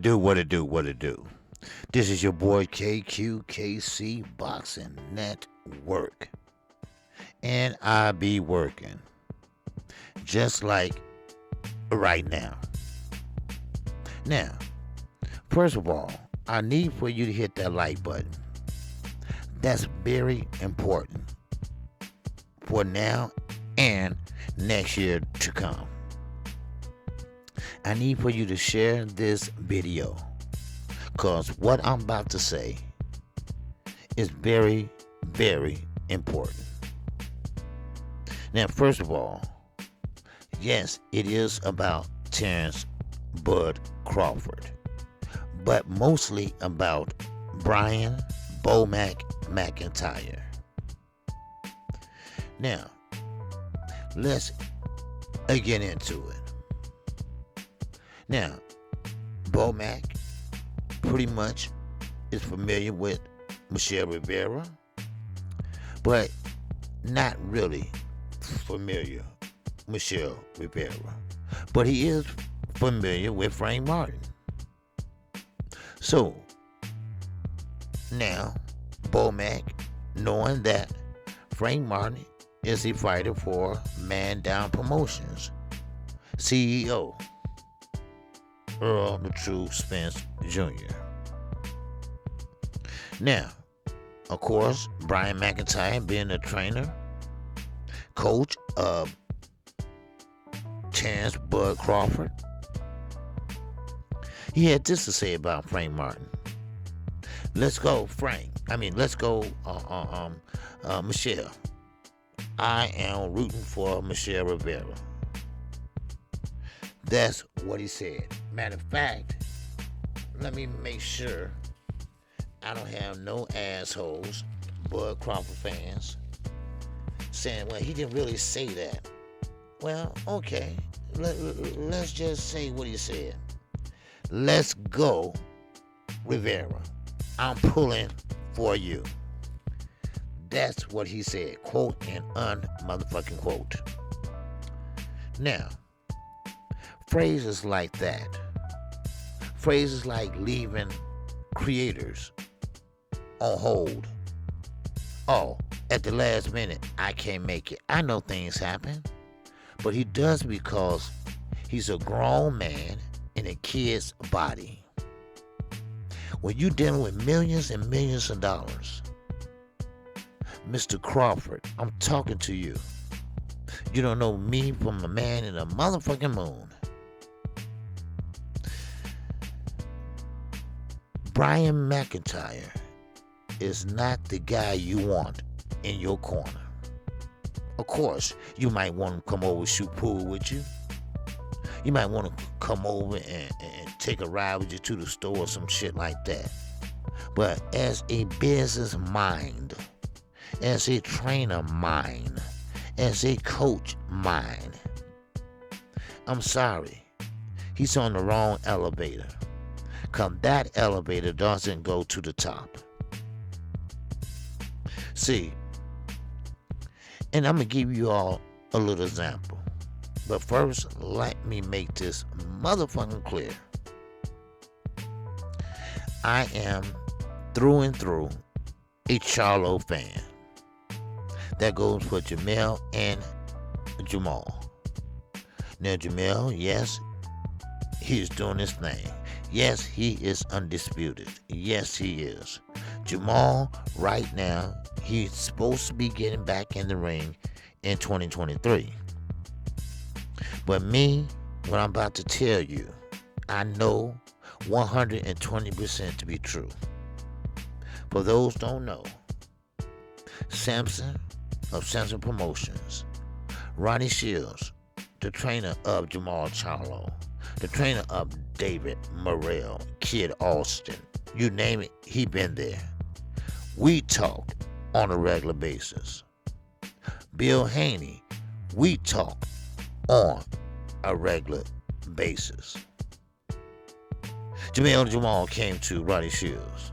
do, what it do, what it do. This is your boy KQKC Boxing Network. And I be working. Just like right now. Now, first of all, I need for you to hit that like button. That's very important for now and next year to come. I need for you to share this video because what I'm about to say is very, very important. Now, first of all, yes, it is about Terrence Bud Crawford, but mostly about Brian Bomac McIntyre. Now, let's get into it. Now, Bomac pretty much is familiar with Michelle Rivera, but not really familiar with Michelle Rivera. But he is familiar with Frank Martin. So, now, Bomac, knowing that Frank Martin is a fighter for Man Down Promotions, CEO, Earl the True Spence Jr. Now, of course, Brian McIntyre being a trainer, coach of Terrence Bud Crawford, he had this to say about Frank Martin. Let's go, Frank. Let's go, Michelle. I am rooting for Michelle Rivera. That's what he said. Matter of fact, let me make sure I don't have no assholes, Bud Crawford fans, saying, well, he didn't really say that. Well, okay. Let's just say what he said. Let's go, Rivera. I'm pulling for you. That's what he said, quote and unmotherfucking quote. Now, phrases like that, phrases like leaving creators on hold. Oh, at the last minute, I can't make it. I know things happen, but he does because he's a grown man in a kid's body. When you're dealing with millions and millions of dollars, Mr. Crawford, I'm talking to you. You don't know me from a man in a motherfucking moon. Brian McIntyre is not the guy you want in your corner. Of course, you might want to come over and shoot pool with you. You might want to come over and take a ride with you to the store or some shit like that. But as a business mind, as a trainer mind, as a coach mind, I'm sorry, he's on the wrong elevator. Because that elevator doesn't go to the top. See, and I'm going to give you all a little example. But first, let me make this motherfucking clear. I am through and through a Charlo fan. That goes for Jamel and Jamal. Now, Jamel, yes, he's doing his thing. Yes, he is undisputed. Yes, he is. Jamal, right now, he's supposed to be getting back in the ring in 2023. But me, what I'm about to tell you, I know 120% to be true. For those don't know, Samson of Samson Promotions, Ronnie Shields, the trainer of Jamal Charlo, the trainer of David Morrell, Kid Austin, you name it, he been there. We talk on a regular basis. Bill Haney, we talk on a regular basis. Jamal came to Ronnie Shields,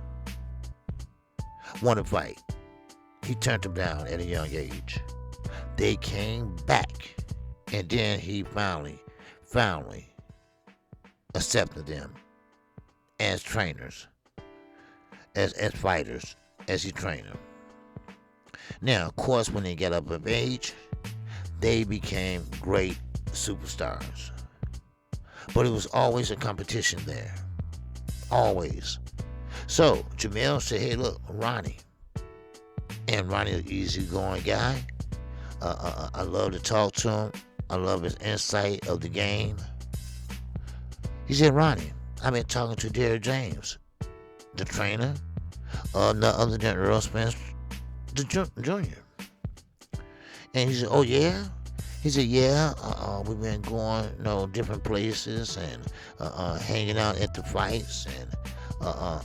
wanted to fight. He turned him down at a young age. They came back, and then he finally accepted them as trainers, as fighters, as he trained them. Now, of course, when they got up of age, they became great superstars. But it was always a competition there. Always. So, Jamel said, hey, look, Ronnie. And Ronnie is an easygoing guy. I love to talk to him. I love his insight of the game. He said, Ronnie, I've been talking to Derrick James, the trainer, none other than Earl Spence Jr. And he said, oh, yeah? He said, yeah, we've been going, different places and hanging out at the fights. And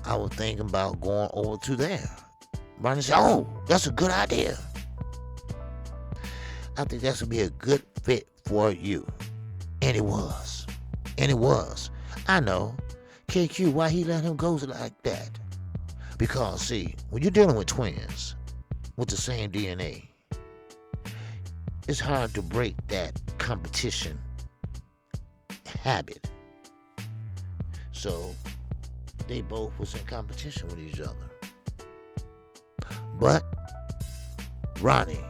I was thinking about going over to there. Ronnie said, oh, that's a good idea. I think that's going to be a good fit for you. And it was. And it was. I know. KQ, why he let him go like that? Because, see, when you're dealing with twins with the same DNA, it's hard to break that competition habit. So, they both was in competition with each other. But Ronnie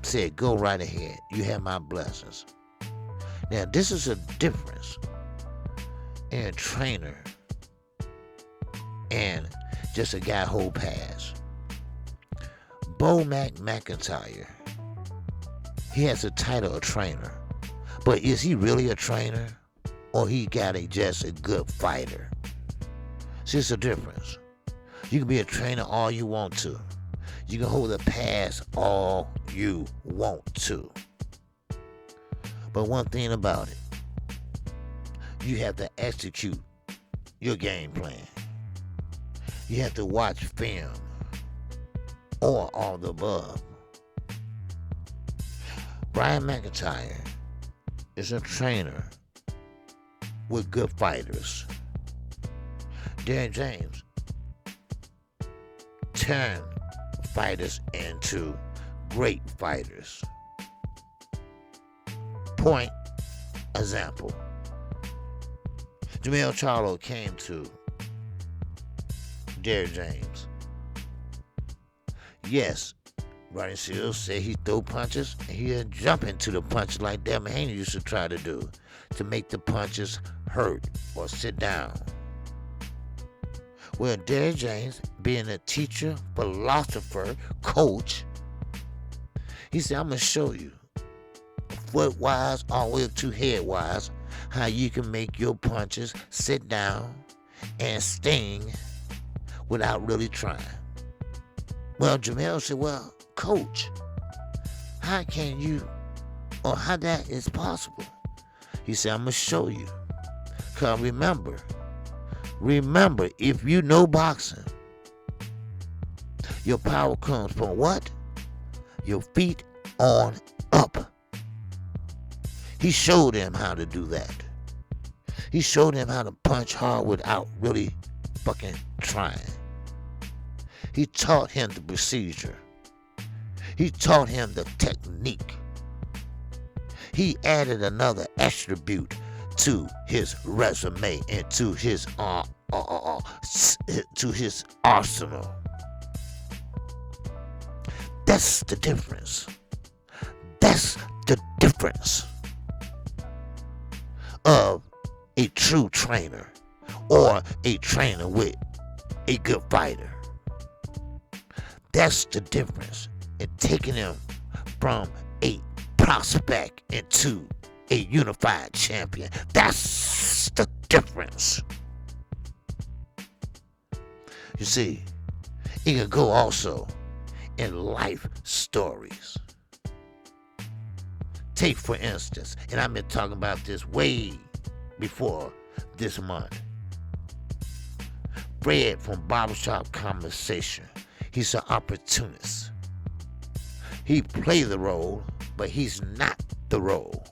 said, go right ahead. You have my blessings. Now, this is a difference in a trainer and just a guy who pass. McIntyre, he has the title of trainer. But is he really a trainer? Or he got just a good fighter? See, it's a difference. You can be a trainer all you want to. You can hold a pass all you want to. But one thing about it, you have to execute your game plan. You have to watch film or all the above. Brian McIntyre is a trainer with good fighters. Derrick James turned fighters into great fighters. Point example. Jamel Charlo came to Derrick James. Yes, Ronnie Seals said he throw punches and he'd jump into the punches like Devin Haney used to try to do to make the punches hurt or sit down. Well, Derrick James, being a teacher, philosopher, coach, he said, I'm going to show you foot-wise all the way up to head-wise how you can make your punches sit down and sting without really trying. Well, Jamel said, well, coach, how can you, or how that is possible? He said, I'm going to show you. Because remember, if you know boxing, your power comes from what? Your feet on up. He showed him how to do that. He showed him how to punch hard without really fucking trying. He taught him the procedure. He taught him the technique. He added another attribute to his resume and to his arsenal. That's the difference. That's the difference of a true trainer or a trainer with a good fighter. That's the difference in taking him from a prospect into a unified champion. That's the difference. You see, it can go also in life stories. Take, for instance, and I've been talking about this way before this month. Fred from Barbershop Conversation. He's an opportunist. He plays the role, but he's not the role.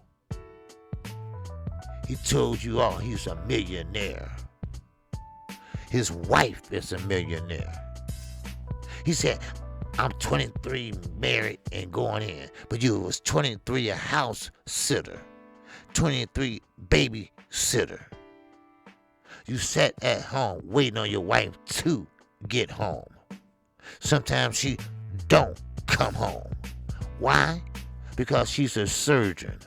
He told you all he's a millionaire. His wife is a millionaire. He said, I'm 23 married and going in, but you was 23 a house sitter, 23 baby sitter. You sat at home waiting on your wife to get home. Sometimes she don't come home. Why? Because she's a surgeon.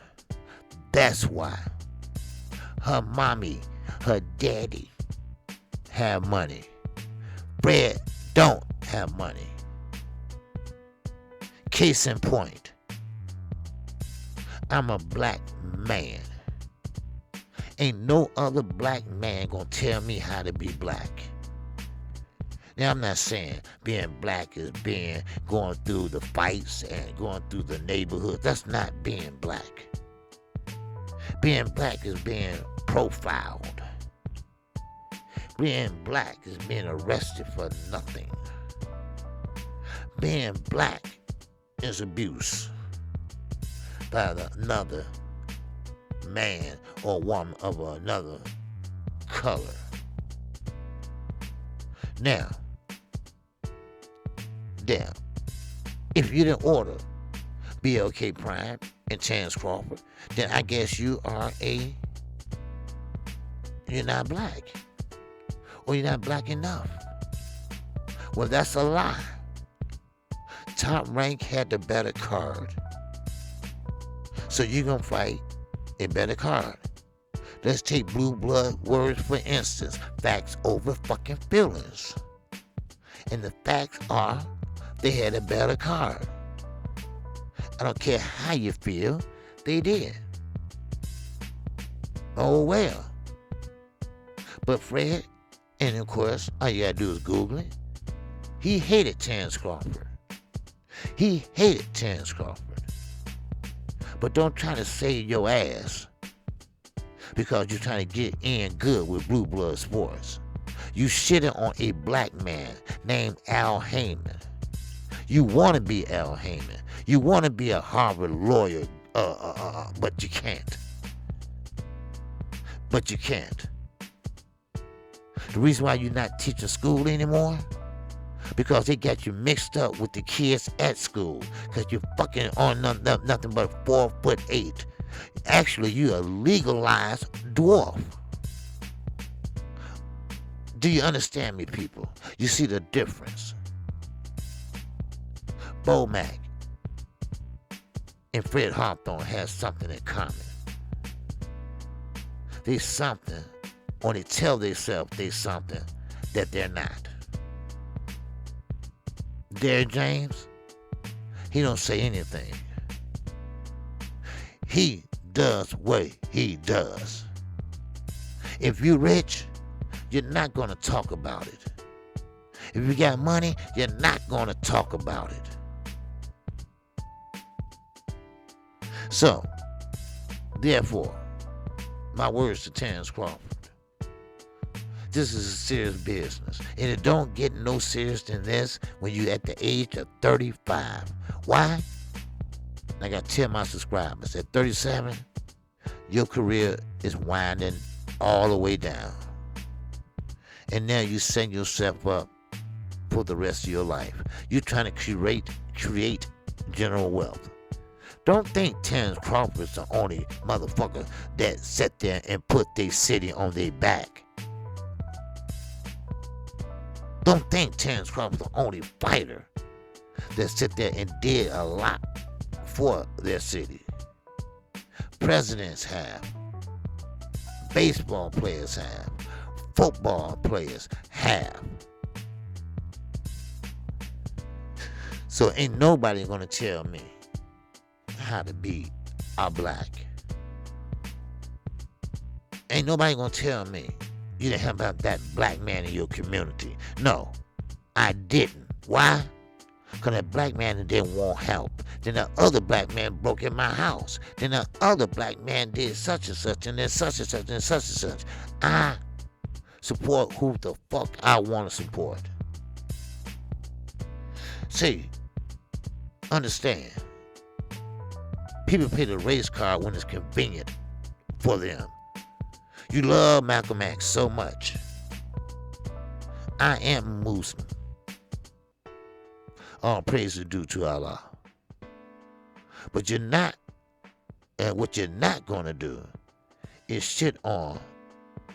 That's why. Her mommy, her daddy have money. Fred don't have money. Case in point, I'm a black man. Ain't no other black man gonna tell me how to be black. Now, I'm not saying being black is going through the fights and going through the neighborhood. That's not being black. Being black is being profiled. Being black is being arrested for nothing. Being black is abuse by another man or woman of another color. Now, if you didn't order BLK Prime and Chance Crawford, then I guess you're not black. Or you're not black enough. Well, that's a lie. Top Rank had the better card. So you're going to fight a better card. Let's take Blue Blood Words for instance. Facts over fucking feelings. And the facts are they had a better card. I don't care how you feel, they did. Oh well. But Fred, and of course, all you gotta do is Google it. He hated Chance Crawford. He hated Chance Crawford. But don't try to save your ass because you're trying to get in good with Blue Blood Sports. You shitting on a black man named Al Heyman. You want to be Al Heyman. You want to be a Harvard lawyer, but you can't. But you can't. The reason why you're not teaching school anymore? Because they got you mixed up with the kids at school. Because you're fucking on nothing but 4'8". Actually, you're a legalized dwarf. Do you understand me, people? You see the difference? Bo Mack and Fred Hawthorne have something in common. They something, or they tell themselves they something that they're not. Derrick James, he don't say anything. He does what he does. If you're rich, you're not going to talk about it. If you got money, you're not going to talk about it. So, therefore, my words to Terrence Crawford. This is a serious business. And it don't get no serious than this when you at the age of 35. Why? I got to tell my subscribers, at 37, your career is winding all the way down. And now you set yourself up for the rest of your life. You're trying to create general wealth. Don't think Terrence Crawford's the only motherfucker that sat there and put their city on their back. Don't think Terrence Crawford's the only fighter that sat there and did a lot for their city. Presidents have. Baseball players have. Football players have. So ain't nobody gonna tell me how to be a black. Ain't nobody gonna tell me you didn't have that black man in your community. No, I didn't. Why? Because that black man didn't want help. Then the other black man broke in my house. Then the other black man did such and such, and then such and such, and such and such. I support who the fuck I want to support. See, understand. People pay the race card when it's convenient for them. You love Malcolm X so much. I am Muslim. All praise is due to Allah. But you're not, and what you're not going to do is shit on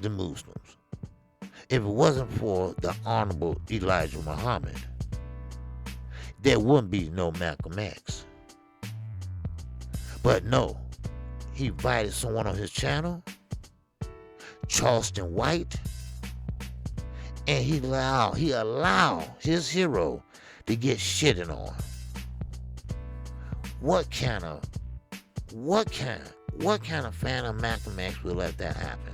the Muslims. If it wasn't for the Honorable Elijah Muhammad, there wouldn't be no Malcolm X. But no, he invited someone on his channel, Charleston White, and he allowed his hero to get shitted on. What kind of fan of Malcolm X would let that happen?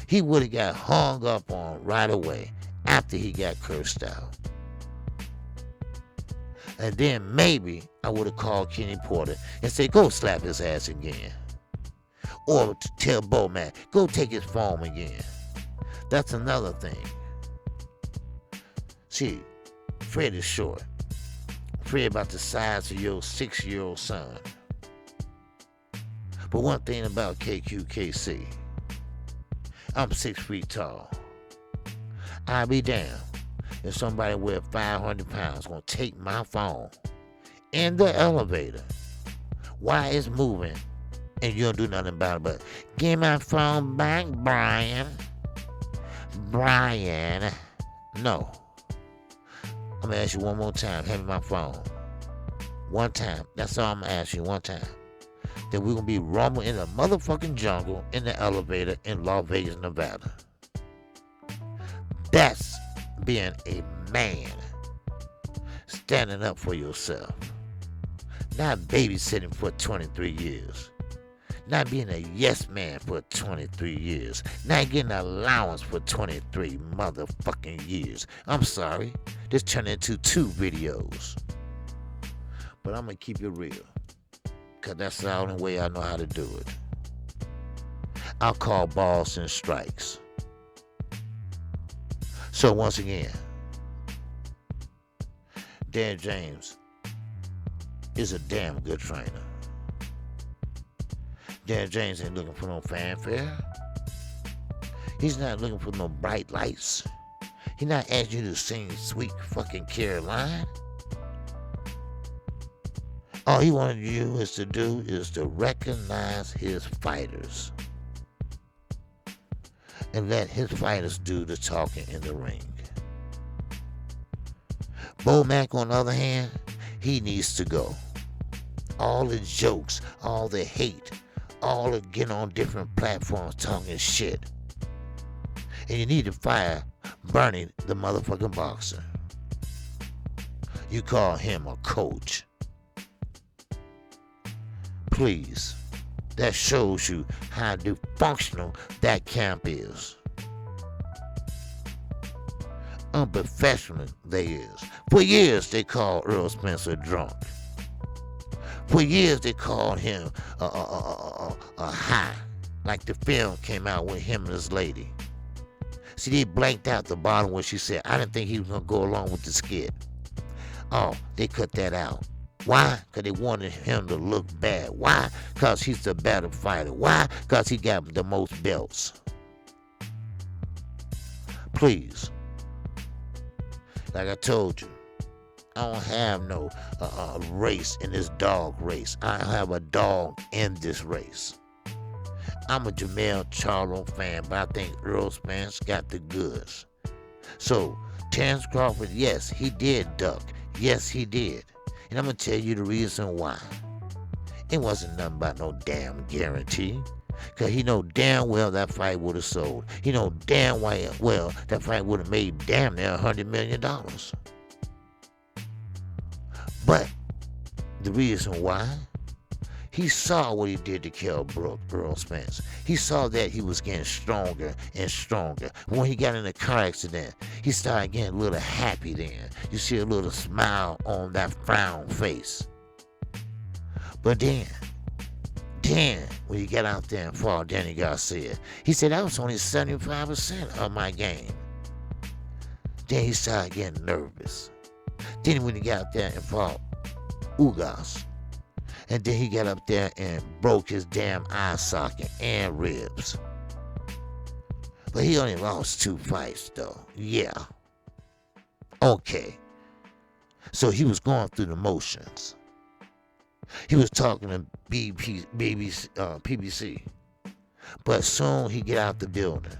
He would have got hung up on right away after he got cursed out. And then maybe I would have called Kenny Porter and said, go slap his ass again. Or tell Bowman, go take his phone again. That's another thing. See, Fred is short. Fred about the size of your 6-year-old son. But one thing about KQKC, I'm 6 feet tall. I'll be damned if somebody with 500 pounds gonna take my phone in the elevator while it's moving and you don't do nothing about it but give my phone back, Brian. Brian. No. I'm gonna ask you one more time. Hand me my phone. One time. That's all I'm gonna ask you, one time. Then we're gonna be roaming in the motherfucking jungle in the elevator in Las Vegas, Nevada. That's being a man. Standing up for yourself. Not babysitting for 23 years. Not being a yes man for 23 years. Not getting allowance for 23 motherfucking years. I'm sorry. This turned into 2 videos. But I'm gonna keep it real. Cause that's the only way I know how to do it. I'll call balls and strikes. So once again, Dan James is a damn good trainer. Dan James ain't looking for no fanfare. He's not looking for no bright lights. He's not asking you to sing Sweet Fucking Caroline. All he wanted you to do is to recognize his fighters and let his fighters do the talking in the ring. Bo Mack, on the other hand, he needs to go. All the jokes, all the hate, all the getting on different platforms talking shit. And you need to fire Bernie, the motherfucking boxer. You call him a coach. Please. That shows you how dysfunctional that camp is. Unprofessional they is. For years they called Earl Spencer drunk. For years they called him a high. Like the film came out with him and his lady. See, they blanked out the bottom where she said, I didn't think he was going to go along with the skit. Oh, they cut that out. Why? Because they wanted him to look bad. Why? Because he's the better fighter. Why? Because he got the most belts. Please. Like I told you, I don't have no race in this dog race. I have a dog in this race. I'm a Jermell Charlo fan, but I think Earl Spence got the goods. So, Terrence Crawford, yes, he did duck. Yes, he did. And I'm going to tell you the reason why. It wasn't nothing about no damn guarantee. Because he know damn well that fight would have sold. He know damn well that fight would have made damn near $100 million. But the reason why, he saw what he did to Kell Brook, Earl Spence. He saw that he was getting stronger and stronger. When he got in a car accident, he started getting a little happy then. You see a little smile on that frown face. But then, when he got out there and fought Danny Garcia, he said that was only 75% of my game. Then he started getting nervous. Then when he got out there and fought Ugas, and then he got up there and broke his damn eye socket and ribs. But he only lost 2 fights though. Yeah. Okay. So he was going through the motions. He was talking to PBC. But soon he get out the building.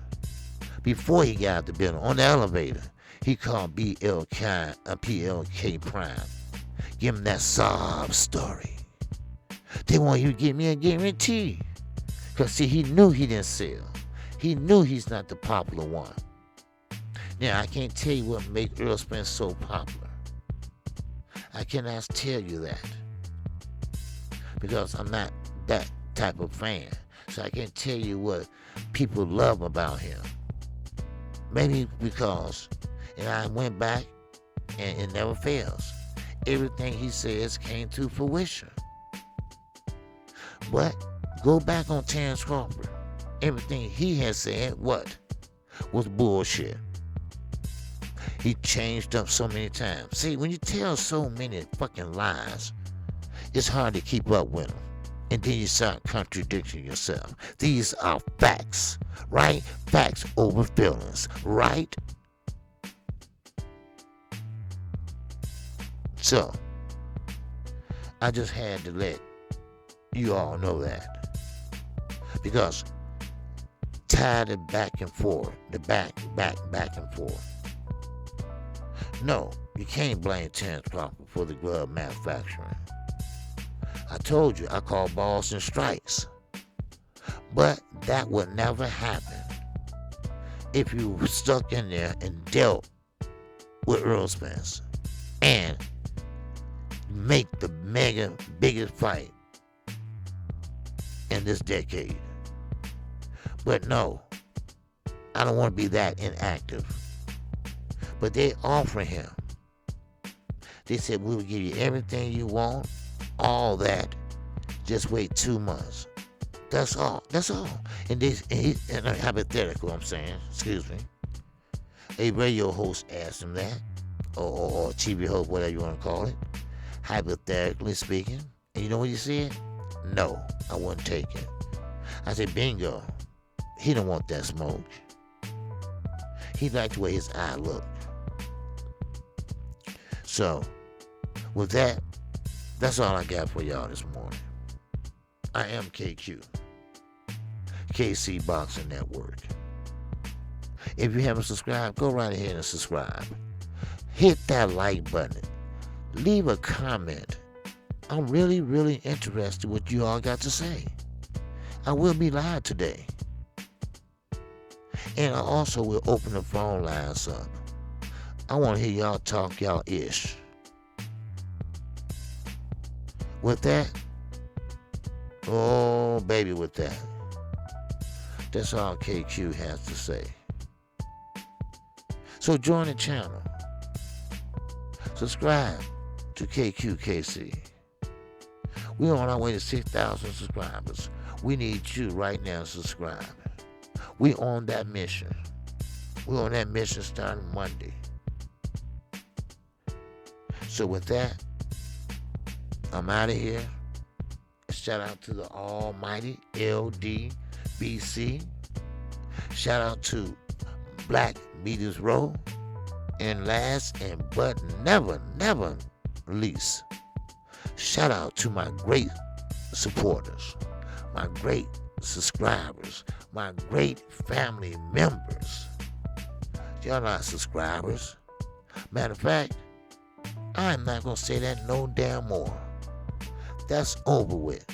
Before he got out the building, on the elevator, he called PLK Prime. Give him that sob story. They want you to give me a guarantee. Because, see, he knew he didn't sell. He knew he's not the popular one. Now, I can't tell you what made Earl Spence so popular. I cannot tell you that. Because I'm not that type of fan. So I can't tell you what people love about him. Maybe because, and I went back, and it never fails. Everything he says came to fruition. But go back on Terrence Crawford. Everything he has said, what? Was bullshit. He changed up so many times. See, when you tell so many fucking lies, it's hard to keep up with them. And then you start contradicting yourself. These are facts, right? Facts over feelings, right? So, I just had to let you all know that. Because tired of back and forth, the back and forth. No, you can't blame Terrence Crawford for the glove manufacturing. I told you, I call balls and strikes. But that would never happen if you were stuck in there and dealt with Earl Spence and make the biggest fight in this decade. But no, I don't want to be that inactive. But they offer him. They said, we will give you everything you want, all that. Just wait 2 months. That's all. That's all. And a hypothetical, I'm saying, excuse me. A radio host asked him that, or TV host, whatever you want to call it, hypothetically speaking. And you know what he said? No, I wouldn't take it. I said, bingo. He don't want that smoke. He liked the way his eye looked. So, with that, that's all I got for y'all this morning. I am KQ, KC Boxing Network. If you haven't subscribed, go right ahead and subscribe. Hit that like button. Leave a comment. I'm really, really interested what you all got to say. I will be live today. And I also will open the phone lines up. I want to hear y'all talk y'all ish. With that, oh baby, with that, that's all KQ has to say. So join the channel. Subscribe to KQKC. We're on our way to 6,000 subscribers. We need you right now to subscribe. We on that mission. We're on that mission starting Monday. So with that, I'm out of here. Shout out to the almighty LDBC. Shout out to Black Vidoes Row. And last but never least, shout out to my great supporters, my great subscribers, my great family members. Y'all not subscribers. Matter of fact, I'm not going to say that no damn more. That's over with.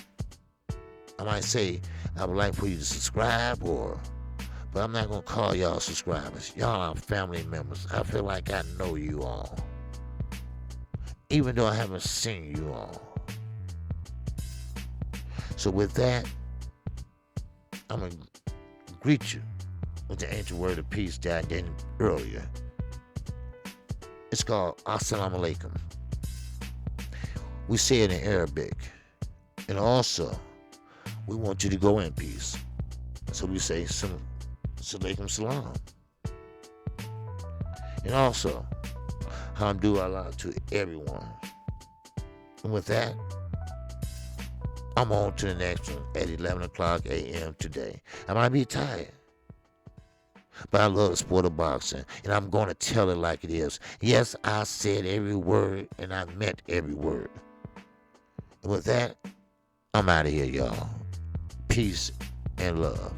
I might say I would like for you to subscribe, but I'm not going to call y'all subscribers. Y'all are family members. I feel like I know you all, even though I haven't seen you all. So with that, I'm going to greet you with the ancient word of peace that I did earlier. It's called Assalamu Alaikum. We say it in Arabic. And also, we want you to go in peace. So we say Alaikum Salam. And also, Alhamdulillah to everyone. And with that, I'm on to the next one at 11 o'clock a.m. today. I might be tired, but I love the sport of boxing, and I'm going to tell it like it is. Yes, I said every word, and I meant every word. And with that, I'm out of here, y'all. Peace and love.